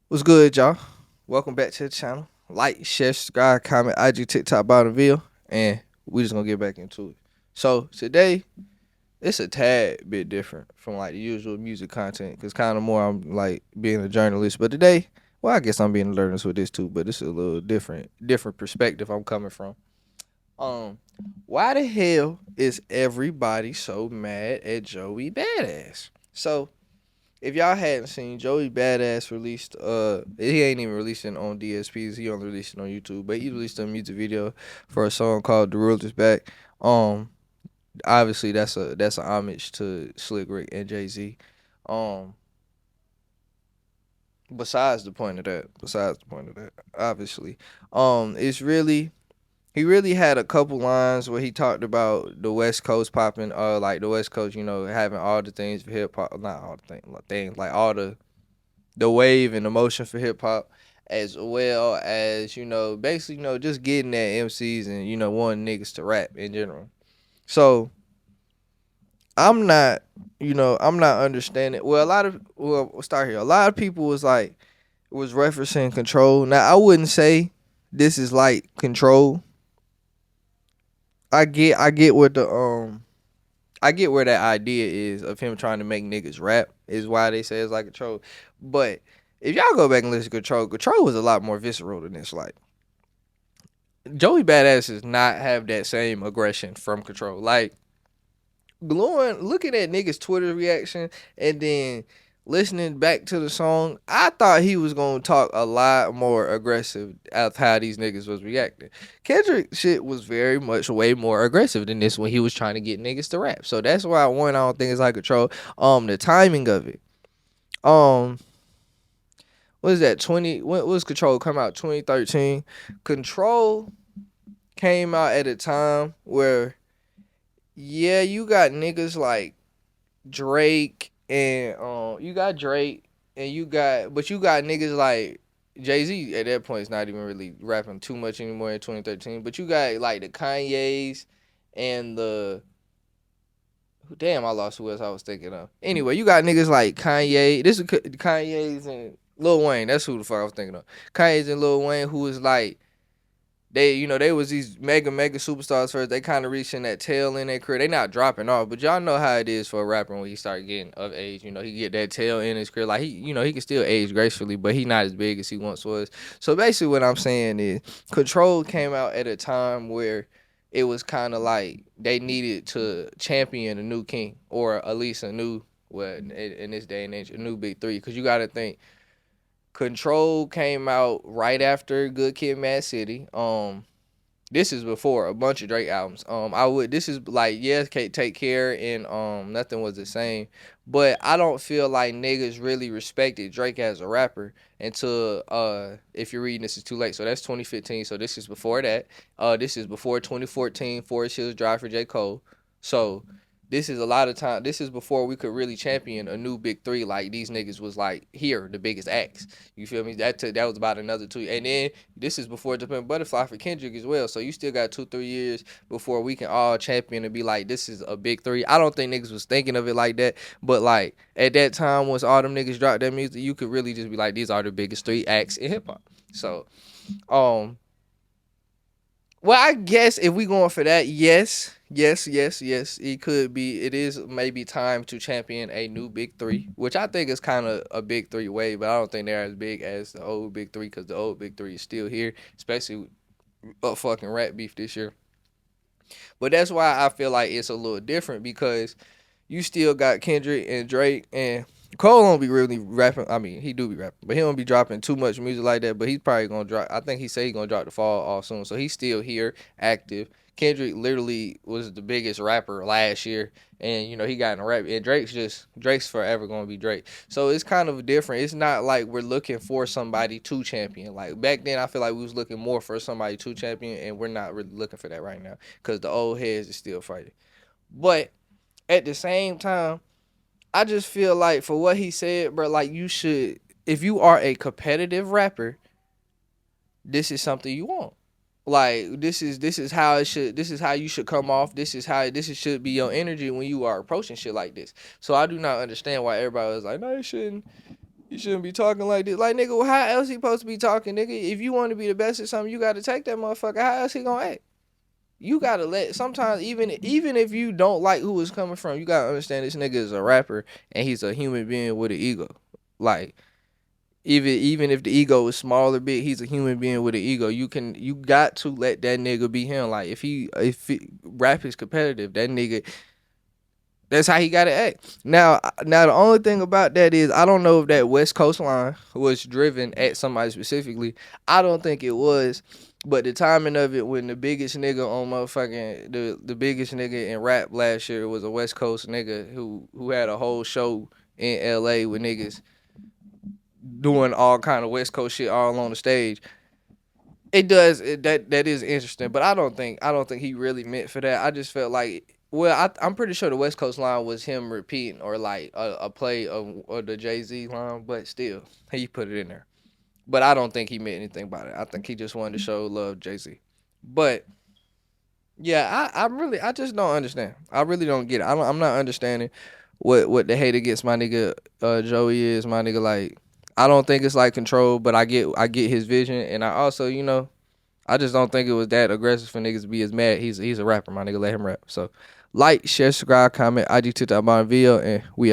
What's good, y'all? Welcome back to the channel. Like, share, subscribe, comment, IG, TikTok, bottom video, and we just gonna get back into it. So today, it's a tad bit different from like the usual music content, cause kind of more I'm like being a journalist. But today, well, I guess I'm being a journalist with this too, but it's a little different perspective I'm coming from. Um, why the hell is everybody so mad at Joey Badass? So if y'all hadn't seen, Joey Badass released he ain't even releasing on DSPs, he only released it on YouTube, but he released a music video for a song called The World Is Back. Um Obviously that's a homage to Slick Rick and Jay-Z. Um besides the point of that, obviously. It's really he really had a couple lines where he talked about the West Coast popping, like the West Coast, having all the things for hip hop, not all the things, like all the wave and the motion for hip hop, as well as basically just getting at MCs and wanting niggas to rap in general. So I'm not understanding. We'll start here. A lot of people was referencing Control. Now I wouldn't say this is like Control. I get what the I get where that idea is of him trying to make niggas rap is why they say it's like Control. But if y'all go back and listen to Control, Control was a lot more visceral than this. Like Joey Badass does not have that same aggression from Control. Like looking at niggas' Twitter reaction and then listening back to the song, I thought he was gonna talk a lot more aggressive of how these niggas was reacting. Kendrick shit was very much way more aggressive than this when he was trying to get niggas to rap. So that's why I don't think it's like Control. The timing of it. Um, what is that? When was Control come out? 2013. Control came out at a time where you got niggas like Drake and you got niggas like Jay-Z at that point is not even really rapping too much anymore in 2013. But you got like the Kanye's and the damn, I lost who else I was thinking of. Anyway, you got niggas like Kanye. This is Kanye's and Lil Wayne. That's who the fuck I was thinking of. Kanye's and Lil Wayne, who was like they was these mega superstars first. They kind of reaching that tail in their career. They not dropping off, but y'all know how it is for a rapper when he start getting of age. He get that tail in his career. Like he can still age gracefully, but he not as big as he once was. So basically, what I'm saying is, Control came out at a time where it was kind of like they needed to champion a new king, or at least a new, well, in this day and age, a new big three. Because you got to think Control came out right after Good Kid, Mad City. This is before a bunch of Drake albums. This is like, yes, Take Care and Nothing Was the Same, but I don't feel like niggas really respected Drake as a rapper until if you're reading this is too late. So that's 2015. So this is before that. This is before 2014 Forest Hills Drive for J. Cole. So this is a lot of time. This is before we could really champion a new big three. Like these niggas was like here, the biggest acts. You feel me? That was about another 2. And then this is before the Butterfly for Kendrick as well. So you still got 2-3 years before we can all champion and be like, this is a big three. I don't think niggas was thinking of it like that. But like at that time, once all them niggas dropped that music, you could really just be like, these are the biggest 3 acts in hip hop. So, um, well, I guess if we going for that, yes, it could be. It is maybe time to champion a new big three, which I think is kind of a big three way, but I don't think they're as big as the old big three because the old big three is still here, especially with fucking rap beef this year. But that's why I feel like it's a little different because you still got Kendrick and Drake and Cole don't be really rapping. I mean, he do be rapping, but he don't be dropping too much music like that. But he's probably gonna drop. I think he said he's gonna drop the fall off soon, so he's still here, active. Kendrick literally was the biggest rapper last year, and he got in a rap. And Drake's forever gonna be Drake. So it's kind of different. It's not like we're looking for somebody to champion. Like back then, I feel like we was looking more for somebody to champion, and we're not really looking for that right now because the old heads is still fighting. But at the same time, I just feel like for what he said, bro, like you should, if you are a competitive rapper, this is something you want. Like this is how it should. This is how you should come off. Should be your energy when you are approaching shit like this. So I do not understand why everybody was like, no, it shouldn't. You shouldn't be talking like this. Like, nigga, well, how else he supposed to be talking, nigga? If you want to be the best at something, you got to take that motherfucker. How else he gonna act? You gotta let sometimes even if you don't like who it's coming from, you gotta understand this nigga is a rapper and he's a human being with an ego. Like even if the ego is smaller bit, he's a human being with an ego. You got to let that nigga be him. Like if rap is competitive, that nigga that's how he gotta act. Now the only thing about that is I don't know if that West Coast line was driven at somebody specifically. I don't think it was. But the timing of it when the biggest nigga on motherfucking the biggest nigga in rap last year was a West Coast nigga who had a whole show in LA with niggas doing all kind of West Coast shit all on the stage. That is interesting, but I don't think he really meant for that. I just felt like I'm pretty sure the West Coast line was him repeating or like a play of the Jay-Z line, but still he put it in there. But I don't think he meant anything by it. I think he just wanted to show love Jay-Z. But yeah, I just don't understand. I really don't get it. I'm not understanding what the hate against my nigga Joey is. My nigga, like, I don't think it's like control, but I get his vision, and I also I just don't think it was that aggressive for niggas to be as mad. He's a rapper, my nigga. Let him rap. So like, share, subscribe, comment, IG, TikTok, my video, and we out.